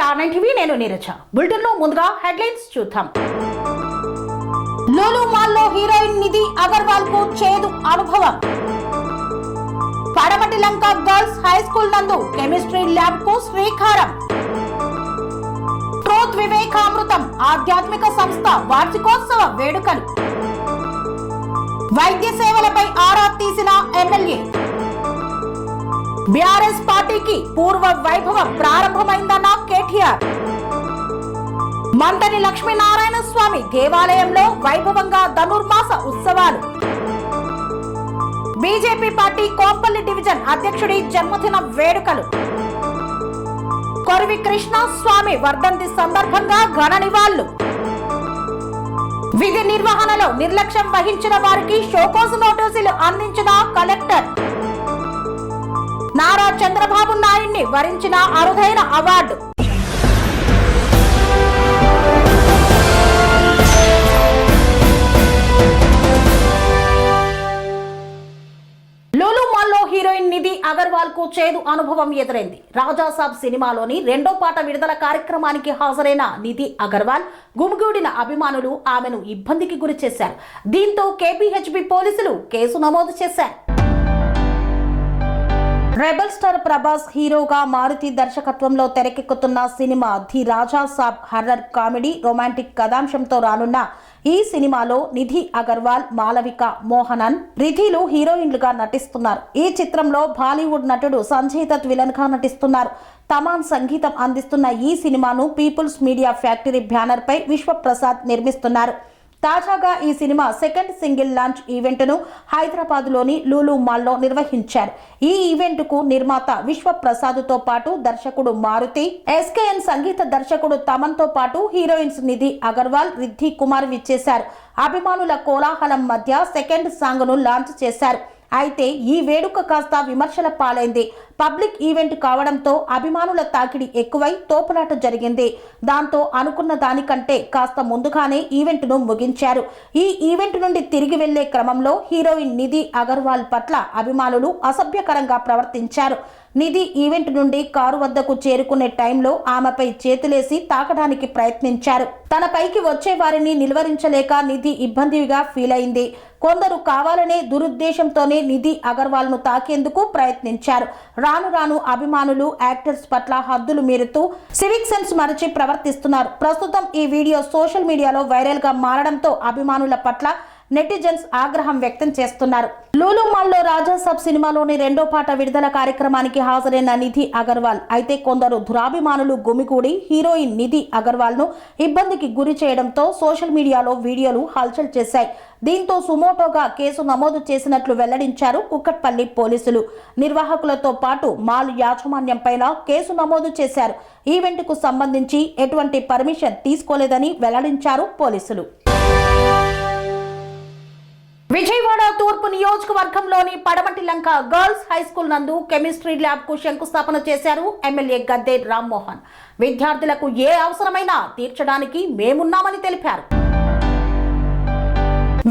స్టార్9 TV నేను Neeraja. Bulletin లో ముందుగా హెడ్లైన్స్ చూద్దాం. లూలు మాల్లో హీరోయిన్ నిధి అగర్వాల్ కు చేదు అనుభవం. పడమటి లంక గర్ల్స్ హై స్కూల్ నందు కెమిస్ట్రీ ల్యాబ్ కు శ్రీకారం. ట్రూత్ వివేకామృతం ఆధ్యాత్మిక సంస్థ వార్షికోత్సవ వేడుకలు. వైద్య సేవలపై ఆరా తీసిన ఎమ్మెల్యే. బీఆర్ఎస్ పార్టీకి పూర్వ వైభవం ప్రారంభమైందన్న కేటీఆర్. మంతని లక్ష్మీనారాయణ స్వామి దేవాలయంలో వైభవంగా ధనుర్మాస ఉత్సవాలు. బీజేపీ పార్టీ కోంపల్లి డివిజన్ అధ్యక్షుడి జన్మదిన వేడుకలు. కొరివి కృష్ణ స్వామి వర్ధంతి సందర్భంగా ఘన నివాళులు. విధి నిర్వహణలో నిర్లక్ష్యం వహించిన వారికి షోకాజ్ నోటీసులు అందించిన కలెక్టర్. నారా చంద్రబాబు నాయుడిని వరించిన అరుదైన అవార్డు. లూలు మాల్లో హీరోయిన్ నిధి అగర్వాల్ కు చేదు అనుభవం ఎదురైంది. రాజాసాబ్ సినిమాలోని రెండో పాట విడుదల కార్యక్రమానికి హాజరైన నిధి అగర్వాల్ గుమిగూడిన అభిమానులు ఆమెను ఇబ్బందికి గురి చేశారు. దీంతో కేపీహెచ్బీ పోలీసులు కేసు నమోదు చేశారు. రెబల్ స్టార్ ప్రభాస్ హీరోగా మారుతి దర్శకత్వంలో తెరకెక్కుతున్న cinema the Raja Saab horror comedy romantic కథాంశంతో రానున్న ఈ సినిమాలో నిధి అగర్వాల్, మాలవిక మోహనన్, రిధిలు హీరోయిన్లుగా నటిస్తున్నారు. ఈ చిత్రంలో బాలీవుడ్ నటుడు సంజయ్ దత్ విలన్ గా నటిస్తున్నారు. తమాన్ సంగీతం అందిస్తున్న ఈ సినిమాను పీపుల్స్ మీడియా ఫ్యాక్టరీ బ్యానర్ పై విశ్వప్రసాద్ నిర్మిస్తున్నారు. తాజాగా ఈ cinema second single launch event ను హైదరాబాద్ లోని లూలు మాల్లో నిర్వహించారు. ఈ ఈవెంట్ కు నిర్మాత విశ్వప్రసాద్ తో పాటు దర్శకుడు మారుతి, ఎస్కేఎన్ సంగీత దర్శకుడు తమన్ తో పాటు హీరోయిన్స్ నిధి అగర్వాల్, రిద్ధి కుమార్ విచ్చేశారు. అభిమానుల కోలాహలం మధ్య సెకండ్ సాంగ్ ను లాంచ్ చేశారు. అయితే ఈ వేడుక కాస్త విమర్శల పాలైంది. పబ్లిక్ ఈవెంట్ కావడంతో అభిమానుల తాకిడి ఎక్కువై తోపులాట జరిగింది. దాంతో అనుకున్న దానికంటే కాస్త ముందుగానే ఈవెంట్ ను ముగించారు. ఈ ఈవెంట్ నుండి తిరిగి వెళ్లే క్రమంలో హీరోయిన్ నిధి అగర్వాల్ పట్ల అభిమానులు అసభ్యకరంగా ప్రవర్తించారు. నిధి ఈవెంట్ నుండి కారు వద్దకు చేరుకునే టైంలో ఆమెపై చేతులేసి తాకడానికి ప్రయత్నించారు. తన పైకి వచ్చే వారిని నిలువరించలేక నిధి ఇబ్బందిగా ఫీల్ అయింది. కొందరు కావాలనే దురుద్దేశంతోనే నిధి అగర్వాల్ ను తాకేందుకు ప్రయత్నించారు. రాను రాను అభిమానులు యాక్టర్స్ పట్ల హద్దులు మీరుతూ సివిక్ సెన్స్ మరచి ప్రవర్తిస్తున్నారు. ప్రస్తుతం ఈ వీడియో సోషల్ మీడియాలో వైరల్ గా మారడంతో అభిమానుల పట్ల నెటిజన్స్ ఆగ్రహం వ్యక్తం చేస్తున్నారు. లూలు మాల్లో రాజాసాబ్ సినిమాలోని రెండో పాట విడుదల కార్యక్రమానికి హాజరైన నిధి అగర్వాల్ అయితే కొందరు దురాభిమానులు గుమిగూడి హీరోయిన్ నిధి అగర్వాల్ ను ఇబ్బందికి గురి చేయడంతో సోషల్ మీడియాలో వీడియోలు హల్చల్ చేశాయి. దీంతో సుమోటోగా కేసు నమోదు చేసినట్లు వెల్లడించారు కుక్కట్పల్లి పోలీసులు. నిర్వాహకులతో పాటు మాల్ యాజమాన్యం పైన కేసు నమోదు చేశారు. ఈవెంట్ కు సంబంధించి ఎటువంటి పర్మిషన్ తీసుకోలేదని వెల్లడించారు పోలీసులు. విజయవాడ తూర్పు నియోజకవర్గంలోని పడమటి లంక గర్ల్స్ హై స్కూల్ నందు కెమిస్ట్రీ ల్యాబ్ కు శంకుస్థాపన చేశారు ఎమ్మెల్యే గద్దె రామ్మోహన్. విద్యార్థులకు ఏ అవసరమైనా తీర్చడానికి మేమున్నామని తెలిపారు.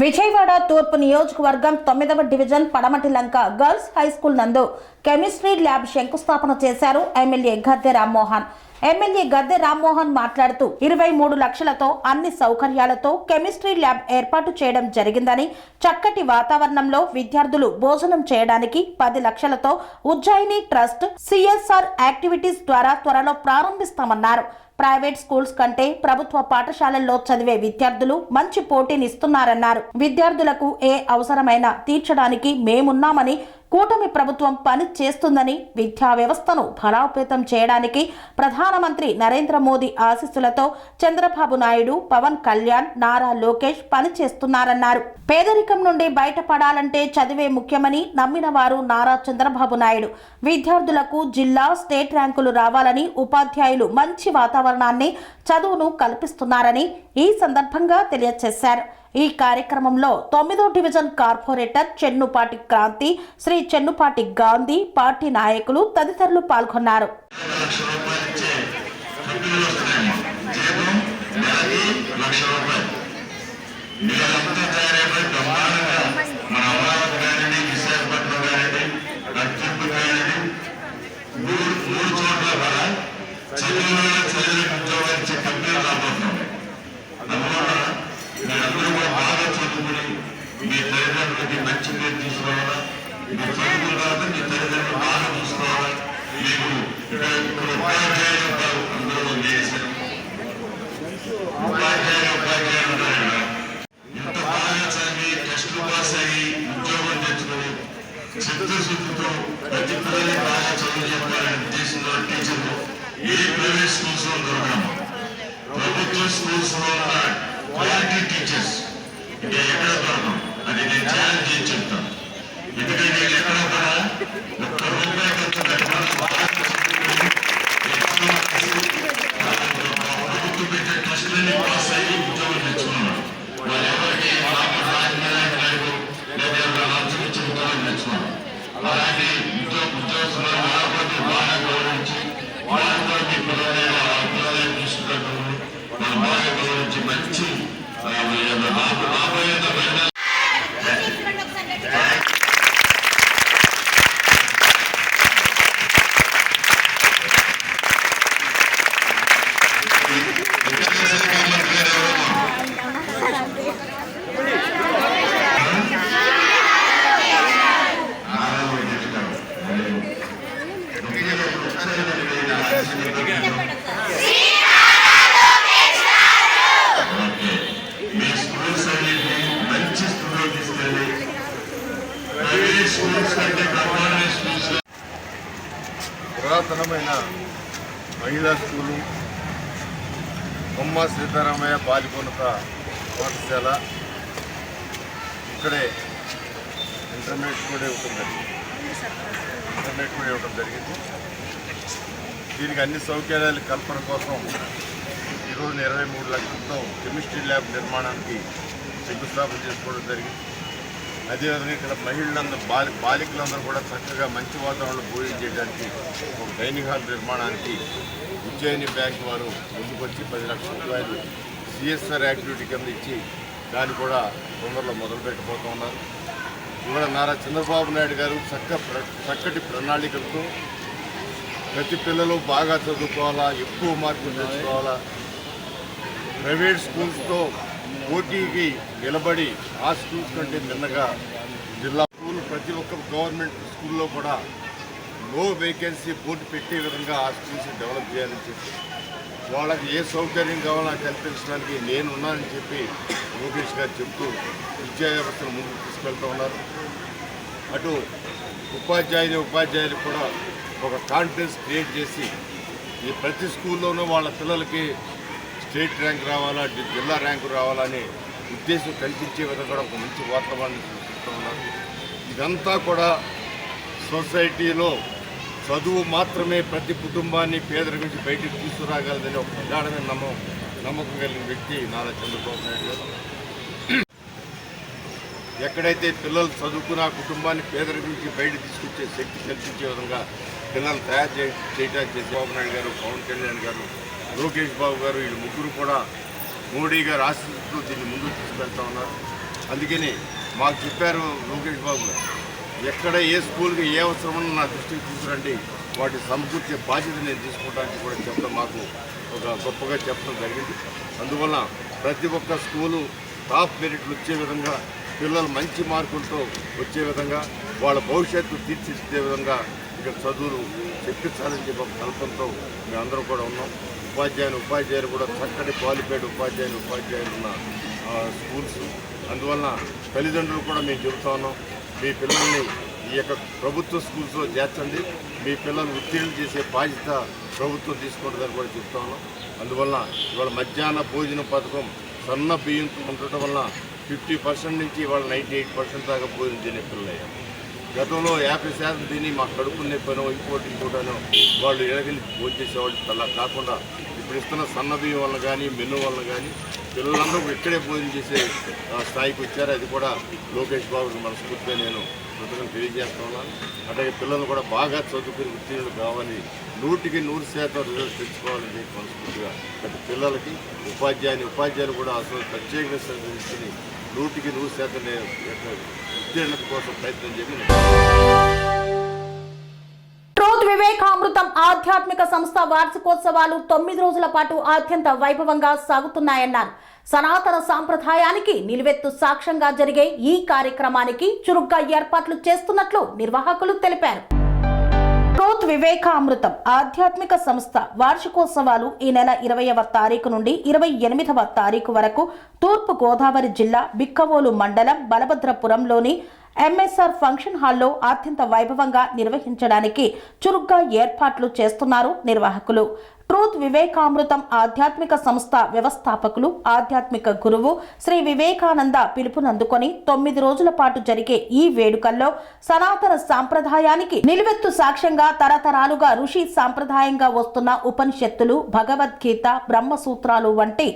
విజయవాడ తూర్పు నియోజకవర్గం 9వ డివిజన్ పడమటి లంక గర్ల్స్ హై స్కూల్ నందు కెమిస్ట్రీ ల్యాబ్ శంకుస్థాపన చేశారు ఎమ్మెల్యే గద్దె రామ్మోహన్. ఎమ్మెల్యే గద్దె రామ్మోహన్ మాట్లాడుతూ 23 లక్షలతో అన్ని సౌకర్యాలతో కెమిస్ట్రీ ల్యాబ్ ఏర్పాటు చేయడం జరిగిందని, చక్కటి వాతావరణంలో విద్యార్థులు భోజనం చేయడానికి 10 లక్షలతో ఉజ్జయిని ట్రస్ట్ సిఎస్ఆర్ యాక్టివిటీస్ ద్వారా త్వరలో ప్రారంభిస్తామన్నారు. ప్రైవేట్ స్కూల్స్ కంటే ప్రభుత్వ పాఠశాలల్లో చదివే విద్యార్థులు మంచి పోటీనిస్తున్నారన్నారు. విద్యార్థులకు ఏ అవసరమైనా తీర్చడానికి మేమున్నామని, కూటమి ప్రభుత్వం పని చేస్తుందని, విద్యా వ్యవస్థను బలోపేతం చేయడానికి ప్రధానమంత్రి నరేంద్ర మోదీ ఆశీస్సులతో చంద్రబాబు నాయుడు, పవన్ కళ్యాణ్, నారా లోకేష్ పని చేస్తున్నారన్నారు. పేదరికం నుండి బయటపడాలంటే చదివే ముఖ్యమని నమ్మిన వారు నారా చంద్రబాబు నాయుడు. విద్యార్థులకు జిల్లా, స్టేట్ ర్యాంకులు రావాలని ఉపాధ్యాయులు మంచి వాతావరణాన్ని, చదువును కల్పిస్తున్నారని ఈ సందర్భంగా తెలియజేశారు. ఈ కార్యక్రమంలో 9వ division corporator Chennupati Kranti, Shri Chennupati Gandhi, party నాయకులు తదితరులు పాల్గొన్నారు. మూడు చోట్ల కూడా చదివిన వాళ్ళకి మంచి పేరు తీసుకురావాలా, మీ చదువులు కాదు మీ తల్లిదండ్రులు బాగా చూసుకోవాలా. మీకు ఇక్కడ ఉపాధ్యాయులు ఉంటారు, అందరూ చేశారు ఉపాధ్యాయులు ఉంటారు. ఇంత బాగా చదివి టెస్టులు పాస్ అయ్యి ఉద్యోగం తెచ్చుకొని చిత్తశుద్ధితో ప్రతి పిల్లల్ని బాగా చదువు చెప్పాలనే ఉద్దేశంలో టీచర్లు ఏ ప్రైవేట్ స్కూల్స్ లో దొరకము. ప్రభుత్వ స్కూల్స్ లో ఉన్న క్వాలిటీ టీచర్స్ ఇంకా ఎక్కడ దొరకం. అది నేను ఛాలెంజ్ చేసి చెప్తాను. ఎందుకంటే నేను ఎక్కడ కూడా ఒక్క రూపాయి ఖర్చు పెట్టకుండా ప్రభుత్వం పెట్టే టెస్టులని పాస్ అయ్యి ఉద్యోగం తెచ్చుకున్నాను. వాళ్ళు ఎవరికి లేదా లంచమిచ్చి ఉద్యోగం తెచ్చుకున్నాను. అలాంటి ఉద్యోగస్తులు వాళ్ళని బాగా గౌరవించి వాళ్ళని కూడా మీ పిల్లలు అభిప్రాయాలు తీసుకుంటున్నాను. మనం బాగా గౌరవించి మంచి రాబోయే పురాతనమైన మహిళా స్కూలు, బొమ్మ సీతారామయ్య బాలికోన్నత పాఠశాల, ఇక్కడే ఇంటర్మీడియట్ కూడా ఇవ్వడం జరిగింది. దీనికి అన్ని సౌకర్యాల కల్పన కోసం ఈరోజు 23 లక్షలతో కెమిస్ట్రీ ల్యాబ్ నిర్మాణానికి శంకుస్థాపన చేసుకోవడం జరిగింది. అదేవిధంగా ఇక్కడ మహిళలందరూ బాలికలందరూ కూడా చక్కగా మంచి వాతావరణంలో భోజనం చేయడానికి ఒక డైనింగ్ హాల్ నిర్మాణానికి ఉజ్జయిని బ్యాంక్ వారు ముందుకొచ్చి 10 లక్షల రూపాయలు సిఎస్ఆర్ యాక్టివిటీ కింద ఇచ్చి దాన్ని కూడా తొందరలో మొదలు పెట్టబోతూ ఉన్నారు. ఇవాళ నారా చంద్రబాబు నాయుడు గారు చక్కటి ప్రణాళికలతో ప్రతి పిల్లలు బాగా చదువుకోవాలా, ఎక్కువ మార్కులు తెచ్చుకోవాలా, ప్రైవేట్ స్కూల్స్తో పోటీకి నిలబడి ఆ స్కూల్స్ కంటే నిన్నగా జిల్లా స్కూల్ ప్రతి ఒక్క గవర్నమెంట్ స్కూల్లో కూడా నో వేకెన్సీ బోర్డు పెట్టే విధంగా ఆ స్కూల్స్ డెవలప్ చేయాలని చెప్పి వాళ్ళకి ఏ సౌకర్యం కావాలో కల్పించడానికి నేను ఉన్నానని చెప్పి లోకేష్ గారు చెప్తూ విద్యా వ్యవస్థను ముందుకు తీసుకెళ్తూ ఉన్నారు. అటు ఉపాధ్యాయులు కూడా ఒక కాన్ఫిడెన్స్ క్రియేట్ చేసి ఈ ప్రతి స్కూల్లోనూ వాళ్ళ పిల్లలకి స్టేట్ ర్యాంక్ రావాలా, జిల్లా ర్యాంకు రావాలని ఉద్దేశం కల్పించే విధంగా ఒక మంచి వాతావరణాన్ని సృష్టిస్తూ ఉన్నారు. ఇదంతా కూడా సొసైటీలో చదువు మాత్రమే ప్రతి కుటుంబాన్ని పేదరికం నుంచి బయటకు తీసుకురాగలదని ఒక ప్రగాఢమైన నమ్మకం కలిగిన వ్యక్తి నారా చంద్రబాబు నాయుడు గారు. ఎక్కడైతే పిల్లలు చదువుకున్న కుటుంబాన్ని పేదరికం నుంచి బయట తీసుకొచ్చే శక్తి కల్పించే విధంగా పిల్లలు తయారు చేయడానికి చంద్రబాబు నాయుడు గారు, పవన్ కళ్యాణ్ గారు, లోకేష్ బాబు గారు వీళ్ళు ముగ్గురు కూడా మోడీ గారు ఆశీస్సుతో దీన్ని ముందుకు తీసుకెళ్తా ఉన్నారు. అందుకని మాకు చెప్పారు లోకేష్ బాబు గారు, ఎక్కడ ఏ స్కూల్కి ఏ అవసరమో నా దృష్టికి తీసుకురండి, వాటి సమకూర్చే బాధ్యత నేను తీసుకోవడానికి కూడా చెప్పడం మాకు ఒక గొప్పగా చెప్పడం జరిగింది. అందువల్ల ప్రతి ఒక్క స్కూలు టాప్ మెరిట్లు వచ్చే విధంగా, పిల్లలు మంచి మార్కులతో వచ్చే విధంగా, వాళ్ళ భవిష్యత్తు తీర్చిదిద్దే విధంగా ఇక్కడ చదువులు చెప్పించాలని చెప్పి ఒక కల్పనతో మేమందరం కూడా ఉన్నాం. ఉపాధ్యాయులు కూడా చక్కటి క్వాలిఫైడ్ ఉపాధ్యాయులు ఉన్న స్కూల్స్. అందువల్ల తల్లిదండ్రులు కూడా మేము చెబుతా ఉన్నాం, మీ పిల్లల్ని ఈ యొక్క ప్రభుత్వ స్కూల్స్లో చేర్చండి, మీ పిల్లలు ఉత్తీర్ణం చేసే బాధ్యత ప్రభుత్వం తీసుకుంటుందని కూడా చెప్తా ఉన్నాం. అందువల్ల ఇవాళ మధ్యాహ్న భోజన పథకం సన్న బియ్యంతో ఉండటం వల్ల 50% నుంచి ఇవాళ 98% దాకా భోజనం తినే పిల్లలయ్యారు. గతంలో 50% తిని మా కడుపు నొప్పినో ఇంకోటనో వాళ్ళు ఎడగలి భోజనం చేసేవాళ్ళు. అలా కాకుండా ఇప్పుడు ఇస్తున్న సన్న బియ్యం వల్ల కానీ మెను వల్ల కానీ పిల్లలందరూ ఇక్కడే భోజనం చేసే స్థాయికి వచ్చారు. అది కూడా లోకేష్ బాబుకి మనస్ఫూర్తిగా నేను కృతజ్ఞతలు తెలియజేస్తా ఉన్నాను. అలాగే పిల్లలు కూడా బాగా చదువుకుని ఉత్తీర్ణులు కావాలి, 100% రిజల్ట్ తెచ్చుకోవాలని చెప్పి మనస్ఫూర్తిగా ప్రతి పిల్లలకి ఉపాధ్యాయులు కూడా అసలు ప్రత్యేకంగా శ్రద్ధ 100% ఉత్తీర్ణత కోసం ప్రయత్నం చేయాలి. వివేకామృతం ఆధ్యాత్మిక సంస్థ వార్షికోత్సవాలు 9 రోజుల పాటు అత్యంత వైభవంగా సాగుతున్నాయన్నారు. సనాతన సాంప్రదాయానికి నిలువెత్తు సాక్ష్యంగా జరిగే ఈ కార్యక్రమానికి చురుగ్గా ఏర్పాట్లు చేస్తున్నట్లు నిర్వాహకులు తెలిపారు. ట్రూత్ వివేకామృతం ఆధ్యాత్మిక సంస్థ వార్షికోత్సవాలు ఈ నెల 20వ తారీఖు నుండి 28వ తారీఖు వరకు తూర్పు గోదావరి జిల్లా బిక్కవోలు మండలం బలభద్రపురంలోని ఎంఎస్ఆర్ ఫంక్షన్ హాల్లో అత్యంత వైభవంగా నిర్వహించడానికి చురుగ్గా ఏర్పాట్లు చేస్తున్నారు నిర్వాహకులు. ట్రూత్ వివేకామృతం ఆధ్యాత్మిక సంస్థ వ్యవస్థాపకులు ఆధ్యాత్మిక గురువు శ్రీ వివేకానంద పిలుపునందుకొని 9 రోజుల పాటు జరిగే ఈ వేడుకల్లో సనాతన సాంప్రదాయానికి నిలువెత్తు సాక్ష్యంగా తరతరాలుగా ఋషి సాంప్రదాయంగా వస్తున్న ఉపనిషత్తులు, భగవద్గీత, బ్రహ్మసూత్రాలు వంటి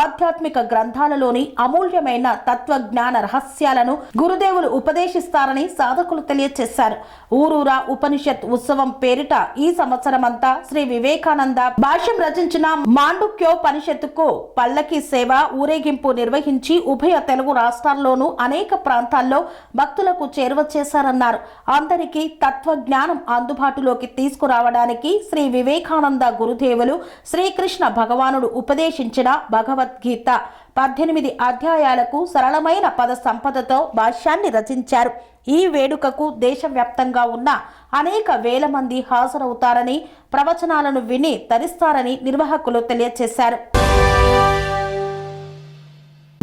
ఆధ్యాత్మిక గ్రంథాలలోని అమూల్యమైన తత్వజ్ఞాన రహస్యాలను గురుదేవులు ఉపదేశిస్తారని సాధకులు తెలియజేశారు. ఊరూరా ఉపనిషత్ ఉత్సవం పేరిట ఈ సంవత్సరమంతా శ్రీ వివేకానంద భాష్యం రచించిన మాండుక్యోపనిషత్తుకు పల్లకి సేవ, ఊరేగింపు నిర్వహించి ఉభయ తెలుగు రాష్ట్రాల్లోనూ అనేక ప్రాంతాల్లో భక్తులకు చేరువ చేశారన్నారు. అందరికీ తత్వజ్ఞానం అందుబాటులోకి తీసుకురావడానికి శ్రీ వివేకానంద గురుదేవులు శ్రీకృష్ణ భగవానుడు ఉపదేశించిన భగవద్గీత 18 అధ్యాయాలకు సరళమైన పద సంపదతో భాష్యాన్ని రచించారు. ఈ వేడుకకు దేశవ్యాప్తంగా ఉన్న అనేక వేల మంది హాజరవుతారని, ప్రవచనాలను విని తరిస్తారని నిర్వాహకులు తెలియజేశారు.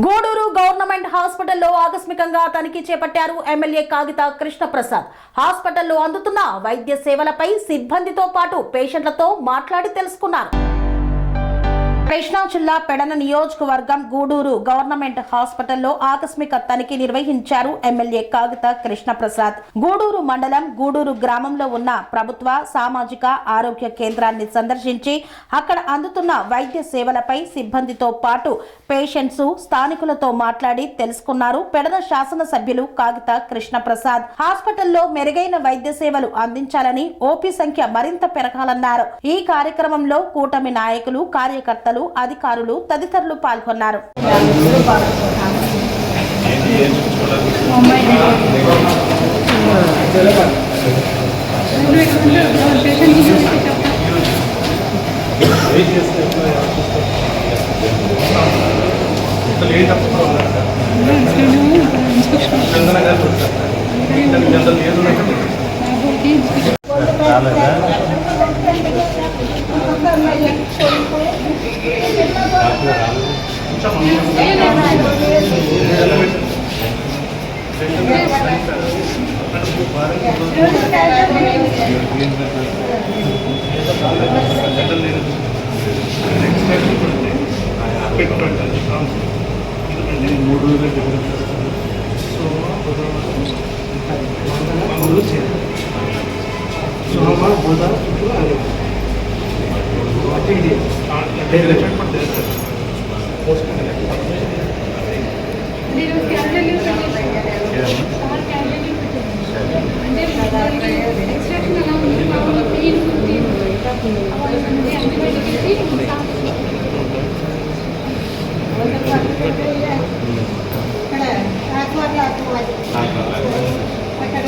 గూడూరు గవర్నమెంట్ హాస్పిటల్లో ఆకస్మికంగా తనిఖీ చేపట్టారు ఎమ్మెల్యే కాగిత కృష్ణప్రసాద్. హాస్పిటల్లో అందుతున్న వైద్య సేవలపై సిబ్బందితో పాటు పేషెంట్లతో మాట్లాడి తెలుసుకున్నారు. కృష్ణా జిల్లా పెడన నియోజకవర్గం గూడూరు గవర్నమెంట్ హాస్పిటల్లో ఆకస్మిక తనిఖీ నిర్వహించారు ఎమ్మెల్యే కాగిత కృష్ణప్రసాద్. గూడూరు మండలం గూడూరు గ్రామంలో ఉన్న ప్రభుత్వ సామాజిక ఆరోగ్య కేంద్రాన్ని సందర్శించి అక్కడ అందుతున్న వైద్య సేవలపై సిబ్బందితో పాటు పేషెంట్స్, స్థానికులతో మాట్లాడి తెలుసుకున్నారు. పెడన శాసనసభ్యులు కాగిత కృష్ణప్రసాద్ హాస్పిటల్లో మెరుగైన వైద్య సేవలు అందించాలని, ఓపీ సంఖ్య మరింత పెరగాలన్నారు. ఈ కార్యక్రమంలో కూటమి నాయకులు, కార్యకర్తలు, అధికారులు తదితరులు పాల్గొన్నారు.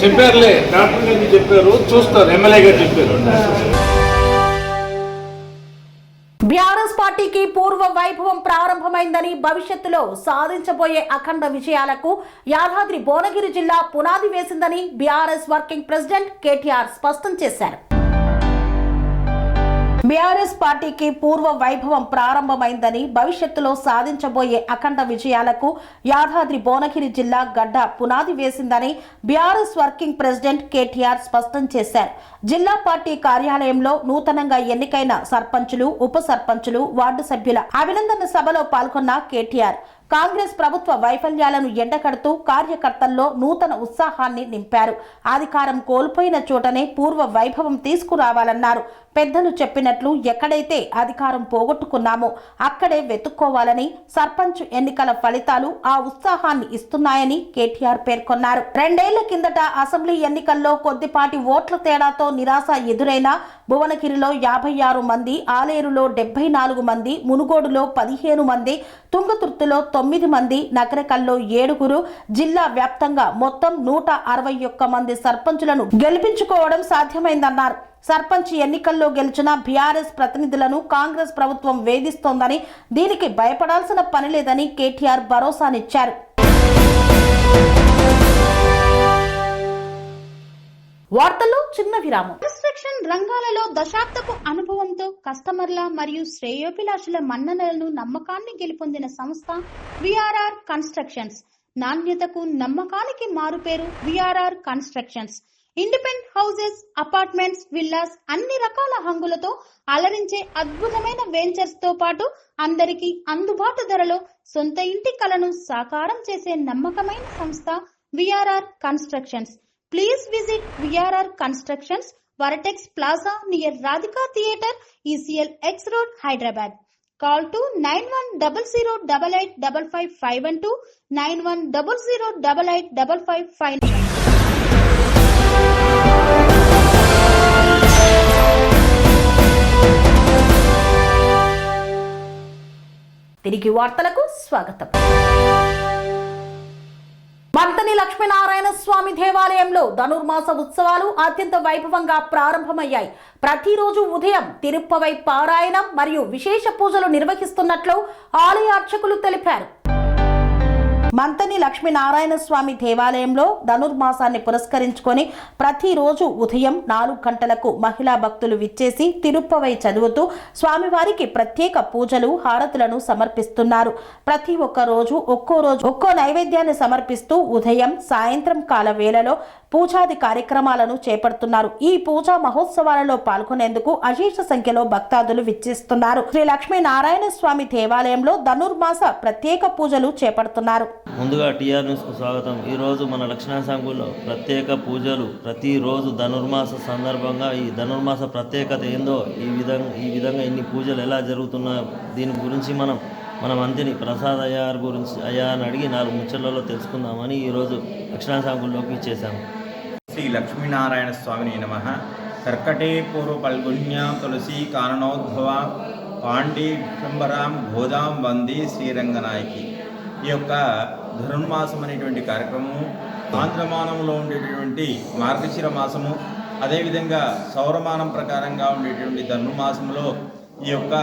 చెప్పారులే, డాక్టర్ గారు చెప్పారు, చూస్తారు, ఎమ్మెల్యే గారు చెప్పారు. బీఆర్ఎస్ పార్టీకి పూర్వ వైభవం ప్రారంభమైందని, భవిష్యత్తులో సాధించబోయే అఖండ విజయాలకు యాదాద్రి భువనగిరి జిల్లా పునాది వేసిందని బీఆర్ఎస్ వర్కింగ్ ప్రెసిడెంట్ కేటీఆర్ స్పష్టం చేశారు. బీఆర్ఎస్ పార్టీకి పూర్వ వైభవం ప్రారంభమైందని, భవిష్యత్తులో సాధించబోయే అఖండ విజయాలకు యాదాద్రి భువనగిరి జిల్లా గడ్డ పునాది వేసిందని బీఆర్ఎస్ వర్కింగ్ ప్రెసిడెంట్ కేటీఆర్ స్పష్టం చేశారు. జిల్లా పార్టీ కార్యాలయంలో నూతనంగా ఎన్నికైన సర్పంచులు, ఉప సర్పంచులు, వార్డు సభ్యుల అభినందన సభలో పాల్గొన్న కేటీఆర్ కాంగ్రెస్ ప్రభుత్వ వైఫల్యాలను ఎండకడుతూ కార్యకర్తల్లో నూతన ఉత్సాహాన్ని నింపారు. అధికారం కోల్పోయిన చోటనే పూర్వ వైభవం తీసుకురావాలన్నారు. పెద్దలు చెప్పినట్లు ఎక్కడైతే అధికారం పోగొట్టుకున్నామో అక్కడే వెతుక్కోవాలని, సర్పంచ్ ఎన్నికల ఫలితాలు ఆ ఉత్సాహాన్ని ఇస్తున్నాయని కేటీఆర్ పేర్కొన్నారు. 2 ఏళ్ల కిందట అసెంబ్లీ ఎన్నికల్లో కొద్దిపాటి ఓట్ల తేడాతో నిరాశ ఎదురైన భువనగిరిలో 56 మంది, ఆలేరులో 74 మంది, మునుగోడులో 15 మంది, తుంగతుర్తిలో 9 మంది, నకరకల్లో 7, జిల్లా వ్యాప్తంగా మొత్తం 161 మంది సర్పంచులను గెలిపించుకోవడం సాధ్యమైందన్నారు. సర్పంచ్ ఎన్నికల్లో గెలిచిన బీఆర్ఎస్ ప్రతినిధులను కాంగ్రెస్ ప్రభుత్వం వేధిస్తోందని, దీనికి భయపడాల్సిన పని లేదని కేటీఆర్ భరోసానిచ్చారు. వార్తల్లో చిన్న విరామం. కన్స్ట్రక్షన్ రంగాలలో దశాబ్దపు అనుభవంతో కస్టమర్ల మరియు శ్రేయోభిలాషుల మన్ననలను, నమ్మకాన్ని గెలుపొందిన సంస్థ విఆర్ఆర్ కన్స్ట్రక్షన్స్. నాణ్యతకు, నమ్మకానికి మారుపేరు VRR constructions. Independent houses, apartments, villas అన్ని రకాల హంగులతో అలరించే అద్భుతమైన వెంచర్స్ తో పాటు అందరికీ అందుబాటు ధరలో సొంత ఇంటి కలను సాకారం చేసే నమ్మకమైన సంస్థ VRR constructions. Please visit VRR Constructions, Varatex Plaza near Radhika Theatre, ECL X Road, Hyderabad. Call to 9100885551 9100885559. తిరిగి వార్తలకు స్వాగతం. మంతని లక్ష్మీనారాయణ స్వామి దేవాలయంలో ధనుర్మాస ఉత్సవాలు అత్యంత వైభవంగా ప్రారంభమయ్యాయి. ప్రతిరోజు ఉదయం తిరుప్పవై పారాయణం మరియు విశేష పూజలు నిర్వహిస్తున్నట్లు ఆలయ అర్చకులు తెలిపారు. మంతని లక్ష్మీనారాయణ స్వామి దేవాలయంలో ధనుర్మాసాన్ని పురస్కరించుకొని ప్రతిరోజు ఉదయం 4 గంటలకు మహిళా భక్తులు విచ్చేసి తిరుప్పవై చదువుతూ స్వామివారికి ప్రత్యేక పూజలు, హారతులను సమర్పిస్తున్నారు. ప్రతి ఒక్క రోజు ఒక్కో నైవేద్యాన్ని సమర్పిస్తూ ఉదయం, సాయంత్రం కాల వేళలో పూజాది కార్యక్రమాలను చేపడుతున్నారు. ఈ పూజా మహోత్సవాలలో పాల్గొనేందుకు అశేష సంఖ్యలో భక్తాదులు విచ్చేస్తున్నారు. శ్రీ లక్ష్మీనారాయణ స్వామి దేవాలయంలో ధనుర్మాస ప్రత్యేక పూజలు చేపడుతున్నారు. ముందుగా టీఆర్ న్యూస్కు స్వాగతం. ఈరోజు మన లక్ష్మణ సంఘంలో ప్రత్యేక పూజలు ప్రతిరోజు ధనుర్మాస సందర్భంగా ఈ ధనుర్మాస ప్రత్యేకత ఏందో, ఈ విధంగా ఇన్ని పూజలు ఎలా జరుగుతున్నాయో దీని గురించి మనం అంతిని ప్రసాద్ అయ్యార్ గురించి అని అడిగి 4 ముచ్చట్లలో తెలుసుకుందామని ఈరోజు లక్ష్మణ సంఘంలోకి ఇచ్చేసాము. శ్రీ లక్ష్మీనారాయణ స్వామిని నమః. కర్కటే పూర్వ పల్గుణ్యాం తులసి కారణోద్భవ పాండే శంబరాం గోదాం వందే శ్రీరంగనాయకి. ఈ యొక్క ధనుర్మాసం అనేటువంటి కార్యక్రమము ఆంధ్రమానంలో ఉండేటటువంటి మార్గశిర మాసము, అదేవిధంగా సౌరమానం ప్రకారంగా ఉండేటువంటి ధనుర్మాసంలో ఈ యొక్క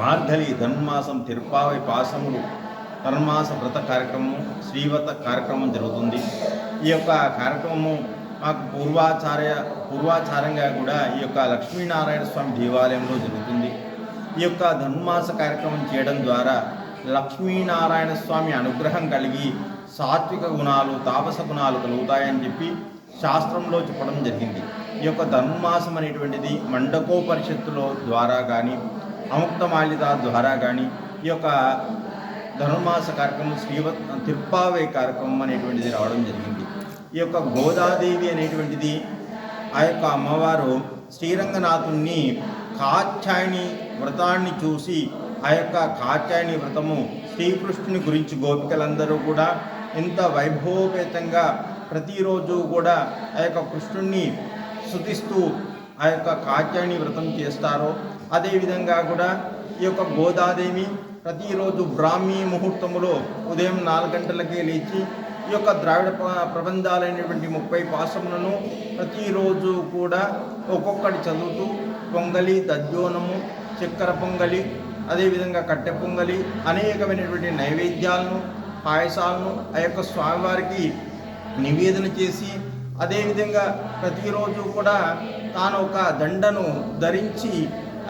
మార్గలి ధనుర్మాసం తిరుప్పావై పాసములు ధనుర్మాస వ్రత కార్యక్రమము, శ్రీవ్రత కార్యక్రమం జరుగుతుంది. ఈ యొక్క కార్యక్రమము మాకు పూర్వాచారంగా కూడా ఈ యొక్క లక్ష్మీనారాయణ స్వామి దేవాలయంలో జరుగుతుంది. ఈ యొక్క ధనుర్మాస కార్యక్రమం చేయడం ద్వారా లక్ష్మీనారాయణ స్వామి అనుగ్రహం కలిగి సాత్విక గుణాలు, తాపస గుణాలు కలుగుతాయని చెప్పి శాస్త్రంలో చెప్పడం జరిగింది. ఈ యొక్క ధనుర్మాసం అనేటువంటిది మండకోపనిషత్తులో ద్వారా కానీ, అముక్తమాల్యత ద్వారా కానీ ఈ యొక్క ధనుర్మాస కార్యక్రమం తిరుప్పావై కార్యక్రమం అనేటువంటిది రావడం జరిగింది. ఈ యొక్క గోదాదేవి అనేటువంటిది ఆ యొక్క అమ్మవారు శ్రీరంగనాథుణ్ణి కాత్యాయని వ్రతాన్ని చూసి ఆ యొక్క కాత్యాయని వ్రతము శ్రీకృష్ణుని గురించి గోపికలందరూ కూడా ఎంత వైభవోపేతంగా ప్రతిరోజు కూడా ఆ యొక్క కృష్ణుణ్ణి స్తుతిస్తూ ఆ యొక్క కాత్యాయని వ్రతం చేస్తారో, అదేవిధంగా కూడా ఈ యొక్క గోదాదేవి ప్రతిరోజు బ్రాహ్మీ ముహూర్తములో ఉదయం 4 గంటలకే లేచి ఈ యొక్క ద్రావిడ ప్రబంధాలైనటువంటి 30 పాశములను ప్రతిరోజు కూడా ఒక్కొక్కటి చదువుతూ పొంగలి, దద్యోనము, చక్కెర పొంగలి, అదేవిధంగా కట్టె పొంగలి, అనేకమైనటువంటి నైవేద్యాలను, పాయసాలను ఆ యొక్క స్వామివారికి నివేదన చేసి, అదేవిధంగా ప్రతిరోజు కూడా తాను ఒక దండను ధరించి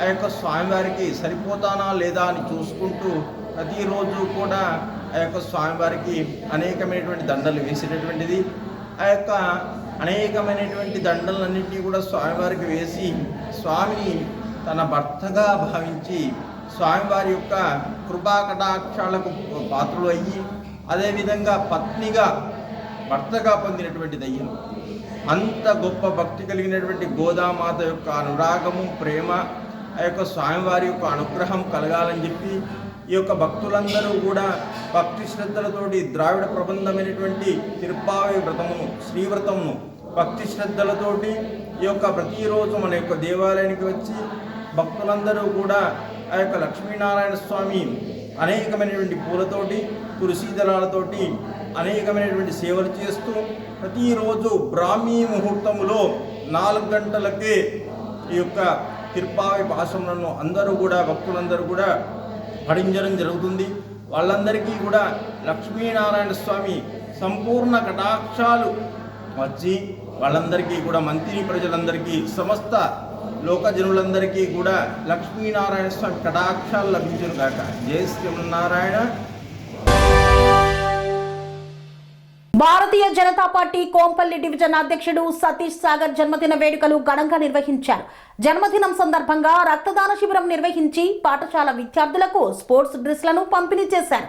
ఆ యొక్క స్వామివారికి సరిపోతానా లేదా అని చూసుకుంటూ ప్రతిరోజు కూడా ఆ యొక్క స్వామివారికి అనేకమైనటువంటి దండలు వేసేటటువంటిది. ఆ యొక్క అనేకమైనటువంటి దండలన్నింటినీ కూడా స్వామివారికి వేసి స్వామిని తన భర్తగా భావించి స్వామివారి యొక్క కృపా కటాక్షాలకు పాత్రలు అయ్యి, అదేవిధంగా పత్నిగా భర్తగా పొందినటువంటి దయ్యం. అంత గొప్ప భక్తి కలిగినటువంటి గోదామాత యొక్క అనురాగము, ప్రేమ, ఆ యొక్క స్వామివారి యొక్క అనుగ్రహం కలగాలని చెప్పి ఈ యొక్క భక్తులందరూ కూడా భక్తి శ్రద్ధలతోటి ద్రావిడ ప్రబంధమైనటువంటి తిరుప్పావై వ్రతమును, శ్రీవ్రతమును భక్తి శ్రద్ధలతోటి ఈ యొక్క ప్రతిరోజు మన యొక్క దేవాలయానికి వచ్చి భక్తులందరూ కూడా ఆ యొక్క లక్ష్మీనారాయణ స్వామి అనేకమైనటువంటి పూలతోటి తులసి దళాలతోటి అనేకమైనటువంటి సేవలు చేస్తూ ప్రతిరోజు బ్రాహ్మీ ముహూర్తములో 4 గంటలకే ఈ యొక్క తిరుప్పావై పాశములను అందరూ కూడా భక్తులందరూ కూడా పఠించడం జరుగుతుంది. వాళ్ళందరికీ కూడా లక్ష్మీనారాయణ స్వామి సంపూర్ణ కటాక్షాలు వచ్చి వాళ్ళందరికీ కూడా మంత్రి ప్రజలందరికీ సమస్త లోకజనులందరికీ కూడా లక్ష్మీనారాయణ స్వామి కటాక్షాలు లభించును కాక. జై శ్రీమన్నారాయణ. భారతీయ జనతా పార్టీ కోంపల్లి డివిజన్ అధ్యక్షుడు సతీష్ సాగర్ జన్మదిన వేడుకలు ఘనంగా నిర్వహించారు. జన్మదినం సందర్భంగా రక్తదాన శిబిరం నిర్వహించి పాఠశాల విద్యార్థులకు స్పోర్ట్స్ డ్రెస్లను పంపిణీ చేశారు.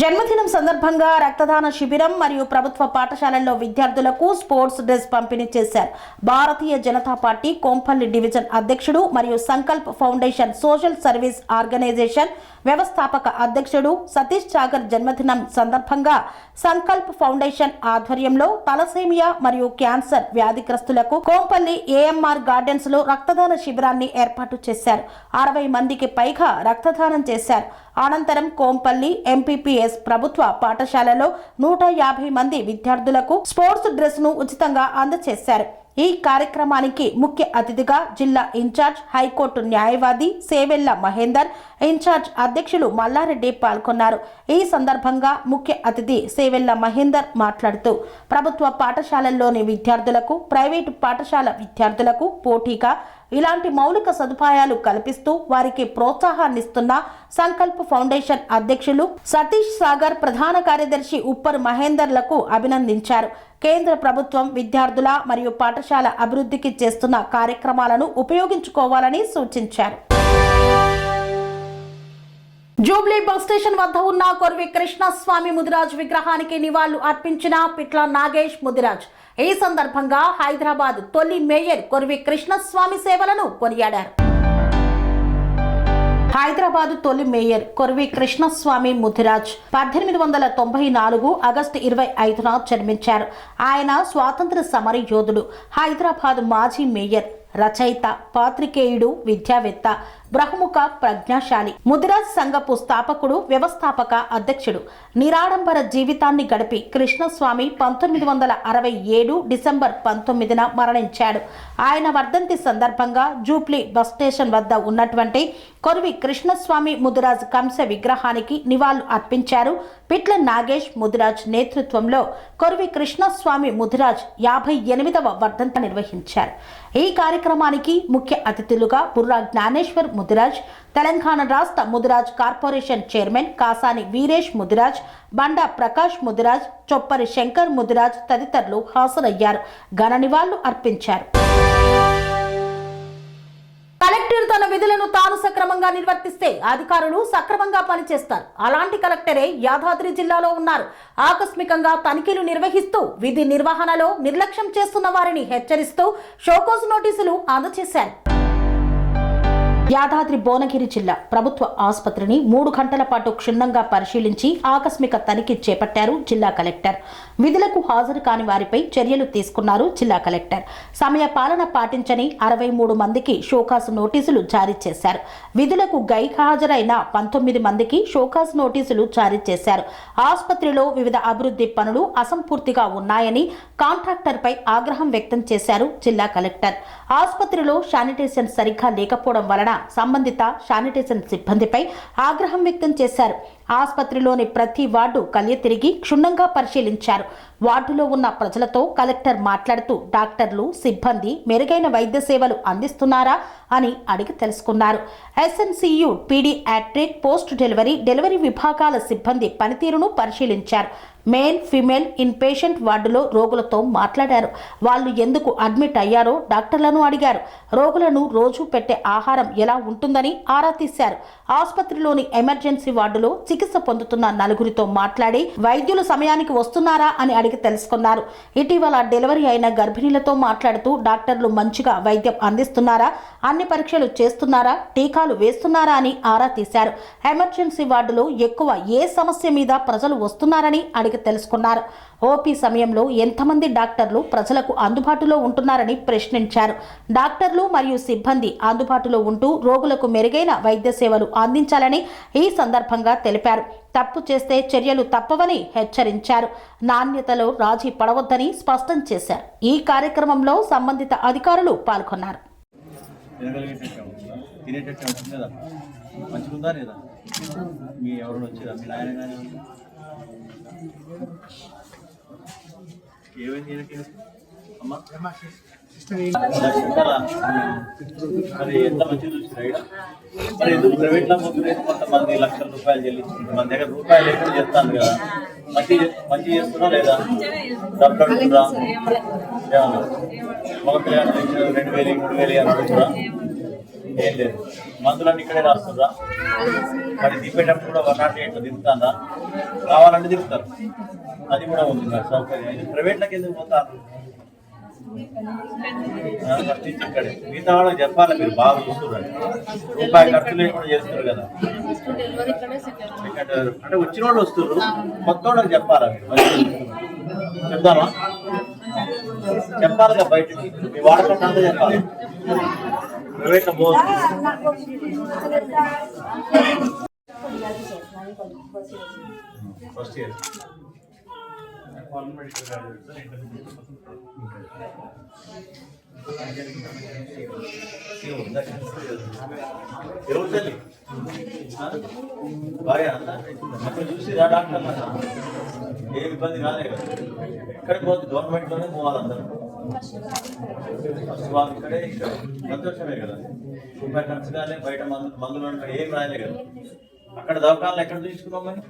జన్మదినం సందర్భంగా రక్తదాన శిబిరం మరియు ప్రభుత్వ పాఠశాలల్లో విద్యార్థులకు స్పోర్ట్స్ డ్రెస్ పంపిణీ చేశారు. భారతీయ జనతా పార్టీ కోంపల్లి డివిజన్ అధ్యక్షుడు మరియు Sankalp foundation social service organisation వ్యవస్థాపక అధ్యక్షుడు సతీష్ సాగర్ జన్మదినం సందర్భంగా సంకల్ప్ ఫౌండేషన్ ఆధ్వర్యంలో తలసేమియా మరియు క్యాన్సర్ వ్యాధిగ్రస్తులకు కోంపల్లి ఏఎంఆర్ గార్డెన్స్ లో రక్తదాన శిబిరాన్ని ఏర్పాటు చేశారు. 60 మందికి పైగా రక్తదానం చేశారు. అనంతరం కోంపల్లి ఎంపీపీఎస్ ప్రభుత్వ పాఠశాలలో 150 మంది విద్యార్థులకు స్పోర్ట్స్ డ్రెస్ ను ఉచితంగా అందజేశారు. ఈ కార్యక్రమానికి ముఖ్య అతిథిగా జిల్లా ఇన్ఛార్జ్ హైకోర్టు న్యాయవాది సేవెళ్ల మహేందర్, ఇన్ఛార్జ్ అధ్యక్షులు మల్లారెడ్డి పాల్గొన్నారు. ఈ సందర్భంగా ముఖ్య అతిథి సేవెళ్ల మహేందర్ మాట్లాడుతూ ప్రభుత్వ పాఠశాలల్లోని విద్యార్థులకు ప్రైవేటు పాఠశాల విద్యార్థులకు పోటీగా ఇలాంటి మౌలిక సదుపాయాలు కల్పిస్తూ వారికి ప్రోత్సాహాన్నిస్తున్న సంకల్ప్ ఫౌండేషన్ అధ్యక్షులు సతీష్ సాగర్, ప్రధాన కార్యదర్శి ఉప్పర్ మహేందర్లకు అభినందించారు. కేంద్ర ప్రభుత్వం విద్యార్థుల మరియు పాఠశాల అభివృద్ధికి చేస్తున్న కార్యక్రమాలను ఉపయోగించుకోవాలని సూచించారు. జూబ్లీ బస్ స్టేషన్ వద్ద ఉన్న కొర్వి కృష్ణస్వామి ముదిరాజ్ విగ్రహానికి నివాళులు అర్పించిన పిట్ల నాగేష్ ముదిరాజ్. ఈ సందర్భంగా హైదరాబాద్ తొలి మేయర్ కొర్వి కృష్ణస్వామి సేవలను కొనియాడారు. హైదరాబాద్ తొలి మేయర్ కొర్వి కృష్ణస్వామి ముదిరాజ్ 1894 ఆగస్టు 25న జన్మించారు. ఆయన స్వాతంత్ర సమర యోధుడు, హైదరాబాద్ మాజీ మేయర్, రచయిత, పాత్రికేయుడు, విద్యావేత్త, బహుముఖ ప్రజ్ఞాశాలి, ముదిరాజ్ సంఘపు స్థాపకుడు, వ్యవస్థాపక అధ్యక్షుడు. నిరాడంబర జీవితాన్ని గడిపి కృష్ణస్వామి 1967 డిసెంబర్ 19న మరణించాడు. ఆయన వర్ధంతి సందర్భంగా జూబ్లీ బస్ స్టేషన్ వద్ద ఉన్నటువంటి కొర్వి కృష్ణస్వామి ముదిరాజ్ కంస విగ్రహానికి నివాళులు అర్పించారు. పిట్ల నాగేష్ ముదిరాజ్ నేతృత్వంలో కొర్వి కృష్ణస్వామి ముదిరాజ్ 58వ వర్ధంతి నిర్వహించారు. ఈ కార్యక్రమానికి ముఖ్య అతిథులుగా బుర్రా జ్ఞానేశ్వర్ ముదిరాజ్, తెలంగాణ రాష్ట్ర ముదిరాజ్ కార్పొరేషన్ చైర్మన్ కాసాని వీరేష్ ముదిరాజ్, బండా ప్రకాష్ ముదిరాజ్, చొప్పరి శంకర్ ముదిరాజ్ తదితరులు హాజరయ్యారు. ఘన నివాళులు అర్పించారు. కలెక్టర్ తన విధులను తాను సక్రమంగా నిర్వర్తిస్తే అధికారులు సక్రమంగా పనిచేస్తారు. అలాంటి కలెక్టరే యాదాద్రి జిల్లాలో ఉన్నారు. ఆకస్మికంగా తనిఖీలు నిర్వహిస్తూ విధి నిర్వహణలో నిర్లక్ష్యం చేస్తున్న వారిని హెచ్చరిస్తూ షోకాజ్ నోటీసులు అందజేశారు. యాదాద్రి భువనగిరి జిల్లా ప్రభుత్వ ఆసుపత్రిని 3 గంటల పాటు క్షుణ్ణంగా పరిశీలించి ఆకస్మిక తనిఖీ చేపట్టారు జిల్లా కలెక్టర్. విధులకు హాజరు కాని వారిపై చర్యలు తీసుకున్నారు జిల్లా కలెక్టర్. సమయ పాలన పాటించని 63 మందికి షోకాజ్ నోటీసులు జారీ చేశారు. విధులకు గైర్హాజరైన 19 మందికి షోకాజ్ నోటీసులు జారీ చేశారు. ఆసుపత్రిలో వివిధ అభివృద్ధి పనులు అసంపూర్తిగా ఉన్నాయని కాంట్రాక్టర్పై ఆగ్రహం వ్యక్తం చేశారు జిల్లా కలెక్టర్. ఆసుపత్రిలో శానిటేషన్ సరిగ్గా లేకపోవడం వలన సంబంధిత శానిటేషన్ సిబ్బందిపై ఆగ్రహం వ్యక్తం చేశారు. ఆసుపత్రిలోని ప్రతి వార్డు కళ్య తిరిగి క్షుణ్ణంగా పరిశీలించారు. వార్డులో ఉన్న ప్రజలతో కలెక్టర్ మాట్లాడుతూ డాక్టర్లు, సిబ్బంది మెరుగైన వైద్య సేవలు అందిస్తున్నారా అని అడిగి తెలుసుకున్నారు. ఎస్ఎన్సియు, పీడియాట్రిక్, పోస్ట్ డెలివరీ విభాగాల సిబ్బంది పనితీరును పరిశీలించారు. మేల్, ఫిమేల్ ఇన్ పేషెంట్ వార్డులో రోగులతో మాట్లాడారు. వాళ్ళు ఎందుకు అడ్మిట్ అయ్యారో డాక్టర్లను అడిగారు. రోగులను రోజు పెట్టే ఆహారం ఎలా ఉంటుందని ఆరా తీశారు. ఆసుపత్రిలోని ఎమర్జెన్సీ వార్డులో చికిత్స పొందుతున్న నలుగురితో మాట్లాడి వైద్యులు సమయానికి వస్తున్నారా అని అడిగి తెలుసుకున్నారు. ఇటీవల డెలివరీ అయిన గర్భిణీలతో మాట్లాడుతూ డాక్టర్లు మంచిగా వైద్యం అందిస్తున్నారా, అన్ని పరీక్షలు చేస్తున్నారా, టీకాలు వేస్తున్నారా అని ఆరా తీశారు. ఎమర్జెన్సీ వార్డులో ఎక్కువ ఏ సమస్య మీద ప్రజలు వస్తున్నారని అడిగి తెలుసుకున్నారు. ఓపీ సమయంలో ఎంతమంది డాక్టర్లు ప్రజలకు అందుబాటులో ఉంటున్నారని ప్రశ్నించారు. డాక్టర్లు మరియు సిబ్బంది అందుబాటులో ఉంటూ రోగులకు మెరుగైన వైద్య సేవలు అందించాలని ఈ సందర్భంగా తెలిపారు. తప్పు చేస్తే చర్యలు తప్పవని హెచ్చరించారు. నాణ్యతలో రాజీ పడవద్దని స్పష్టం చేశారు. ఈ కార్యక్రమంలో సంబంధిత అధికారులు పాల్గొన్నారు. అది ఎంత మంచిగా చూసి ఎందుకు ప్రైవేట్లో పోతుంది? కొంతమంది లక్షల రూపాయలు చెల్లించింది, మన దగ్గర రూపాయలు లేకుండా చేస్తాను కదా. మంచి చేస్తున్నా లేదా? డబ్బులు అడుగుతురా? మగ పిల్లలు 2000 3000 అడుగుతురా? ఏం లేదు. మందులన్నీ ఇక్కడే రాస్తుందా? మరి దింపేటప్పుడు కూడా 108 దింపుతారా? కావాలంటే దింపుతారు. అది కూడా ఉంది మరి సౌకర్యం. ప్రైవేట్లోకి ఎందుకు పోతారు? ఇక్కడే మిగతా వాళ్ళకి చెప్పాలి, మీరు బాగా చూస్తున్నారు, రూపాయి ఖర్చు లేకుండా చేస్తారు కదా. అంటే వచ్చిన వాళ్ళు వస్తున్నారు, కొత్త వాళ్ళకి చెప్పాలా? మీరు చెప్తామా? చెప్పాలి కదా, బయటకి మీ వాడకంటే అంతా చెప్పాలి. ప్రైవేట్లో పోదు. ఫస్ట్ ఇయర్ ఎవరు తల్లి బాగా చూసిరా డాక్టర్? ఏ ఇబ్బంది కాలే కదా. ఎక్కడికి పోతుంది? గవర్నమెంట్లోనే పోవాలి అందరూ. వాళ్ళు ఇక్కడే సంతోషమే కదా. రూపాయి ఖర్చు కాలే, బయట మందులు ఏం రాయలే కదా. అక్కడ దవాఖానాలు ఎక్కడ తీసుకున్నాం మరి?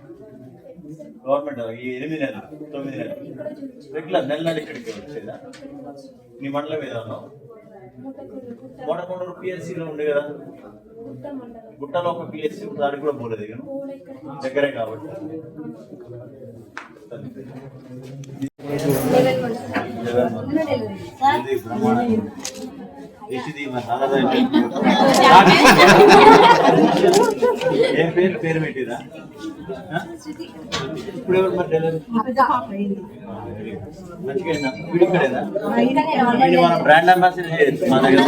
గవర్నమెంట్ ఈ 8 నెలలు 9 నెలలు రెగ్యులర్ నెల ఇక్కడికి వచ్చేదా? నీ మండలం మీద ఉన్నావు. మొట్టమొదటి పిఎస్సీలో ఉండే కదా, గుట్టలో ఒక పిఎస్సీ దానికి కూడా పోలేదు కదా, దగ్గరే కాబట్టి. ఏం పేరు పెట్టిరా? ఇప్పుడు ఎవరు మరి డెలివరీ మంచిగా ఇక్కడేనా? మనం బ్రాండ్ అంబాసిడర్ చేయొచ్చు మా దగ్గర.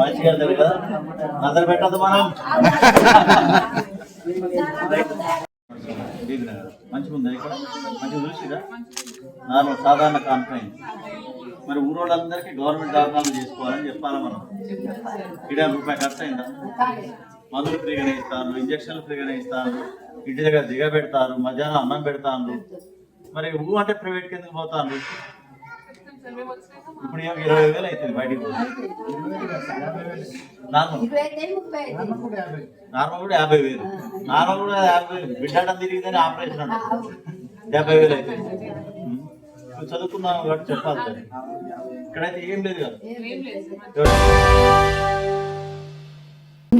మంచిగా వెళ్తారు కదా, నజర పెట్టద్దు మనం. మంచిగా ఉందా ఇక్కడ? మంచిగా చూసిరా? నార్మల్ సాధారణ కాన్ఫరెన్స్. మరి ఊరోళ్ళందరికీ గవర్నమెంట్ దవాఖానాలు చేసుకోవాలని చెప్పాలా మనం? ఇక్కడ రూపాయి ఖర్చు అయిందా? మందులు ఫ్రీగానే ఇస్తాను, ఇంజక్షన్లు ఫ్రీగానే ఇస్తాను, ఇంటి దగ్గర దిగబెడతారు, మధ్యాహ్నం అన్నం పెడతాను. మరి అంటే ప్రైవేట్కి ఎందుకు పోతాను? ఇప్పుడు 20,000 అవుతుంది బయటికి పోతే. నార్మల్ కూడా 50,000. నార్మల్ కూడా 50,000. బిడ్డ తిరిగితేనే ఆపరేషన్ అంటే 70,000 అవుతుంది. నువ్వు చదువుకున్నావు కాబట్టి చెప్పాలి సార్. ఇక్కడైతే ఏం లేదు కదా.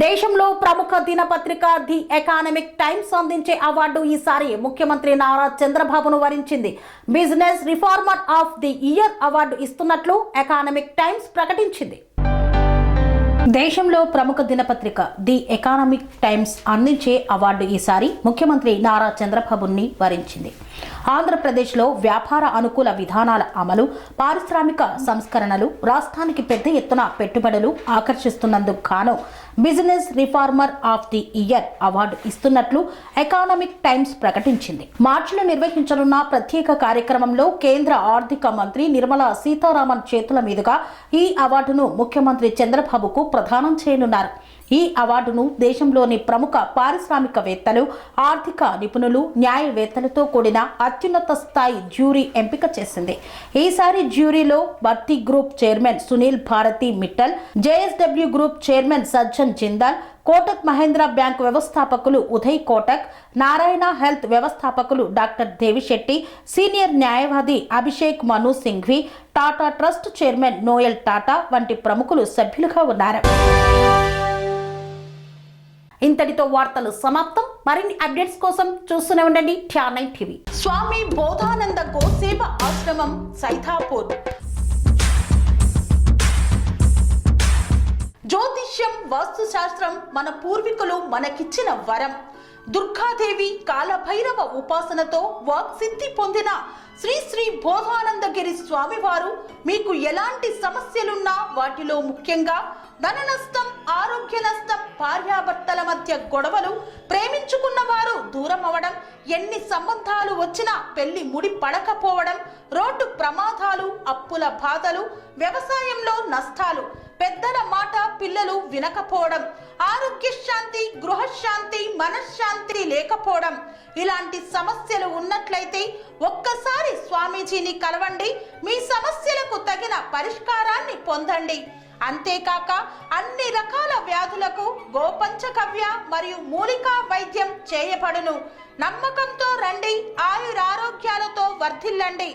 దేశంలో ప్రముఖ దినపత్రిక ది ఎకానమిక్ టైమ్స్ అందించే అవార్డు ఈసారి ముఖ్యమంత్రి నారా చంద్రబాబును వరించింది. Business reformer of the year award ఇస్తున్నట్లు ఎకానమిక్ టైమ్స్ ప్రకటించింది. దేశంలో ప్రముఖ దినపత్రిక ది ఎకానమిక్ టైమ్స్ అందించే అవార్డు ఈసారి ముఖ్యమంత్రి నారా చంద్రబాబుని వరించింది. ఆంధ్రప్రదేశ్లో వ్యాపార అనుకూల విధానాల అమలు, పారిశ్రామిక సంస్కరణలు రాష్ట్రానికి పెద్ద ఎత్తున పెట్టుబడులు ఆకర్షిస్తున్నందుకు గాను business reformer of the year award ఇస్తున్నట్లు ఎకానమిక్ టైమ్స్ ప్రకటించింది. మార్చిలో నిర్వహించనున్న ప్రత్యేక కార్యక్రమంలో కేంద్ర ఆర్థిక మంత్రి నిర్మలా సీతారామన్ చేతుల మీదుగా ఈ అవార్డును ముఖ్యమంత్రి చంద్రబాబుకు ప్రదానం చేయనున్నారు. ఈ అవార్డును దేశంలోని ప్రముఖ పారిశ్రామికవేత్తలు, ఆర్థిక నిపుణులు, న్యాయవేత్తలతో కూడిన అత్యున్నత స్థాయి జ్యూరీ ఎంపిక చేసింది. ఈసారి జ్యూరీలో Bharti group chairman Sunil Bharti Mittal, JSW group chairman Sajjan Jindal, Kotak Mahindra bank వ్యవస్థాపకులు ఉదయ్ కోటక్, నారాయణ హెల్త్ వ్యవస్థాపకులు డాక్టర్ దేవిశెట్టి, సీనియర్ న్యాయవాది Abhishek Manu Singhvi, Tata trust chairman Noel Tata వంటి ప్రముఖులు సభ్యులుగా ఉన్నారు. ఇంతటితో వార్తలు సమాప్తం. మరిన్ని అప్డేట్స్ కోసం చూస్తూనే ఉండండి TR9 టీవీ. స్వామి బోధానంద గోసేవ ఆశ్రమం సైథాపూర్. జ్యోతిష్యం, వాస్తుశాస్త్రం మన పూర్వీకులు మనకిచ్చిన వరం. దుర్గాదేవి, కాలభైరవ ఉపాసనతో వాక్సిద్ధి పొందిన శ్రీ శ్రీ బోధానందగిరి స్వామివారు మీకు ఎలాంటి సమస్యలున్నా, వాటిలో ముఖ్యంగా ధన నష్టం, ఆరోగ్య నష్టం, భార్యాభర్తల మధ్య గొడవలు, ప్రేమించుకున్న వారు దూరం అవడం, ఎన్ని సంబంధాలు వచ్చినా పెళ్లి ముడి పడకపోవడం, రోడ్డు ప్రమాదాలు, అప్పుల బాధలు, వ్యవసాయంలో నష్టాలు, పెద్దల మాట పిల్లలు వినకపోవడం, ఆరోగ్య శాంతి, గృహశాంతి, మనశ్శాంతి లేకపోవడం, ఇలాంటి సమస్యలు ఉన్నట్లయితే ఒక్కసారి స్వామీజీని కలవండి. మీ సమస్యలకు తగిన పరిష్కారాన్ని పొందండి. అంతేకాక అన్ని రకాల వ్యాధులకు గోపంచగవ్య మరియు మూలికా వైద్యం చేయబడును. నమ్మకంతో రండి, ఆయురారోగ్యాలతో వర్ధిల్లండి.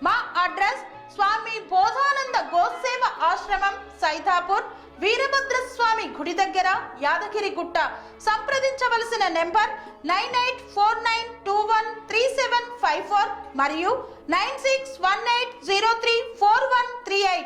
మా అడ్రస్ స్వామి బోధానంద గోసేవ ఆశ్రమం, సైథాపూర్, వీరభద్రస్వామి గుడి దగ్గర, యాదగిరిగుట్ట. సంప్రదించవలసిన నెంబర్ 9849213754 మరియు 9618034138.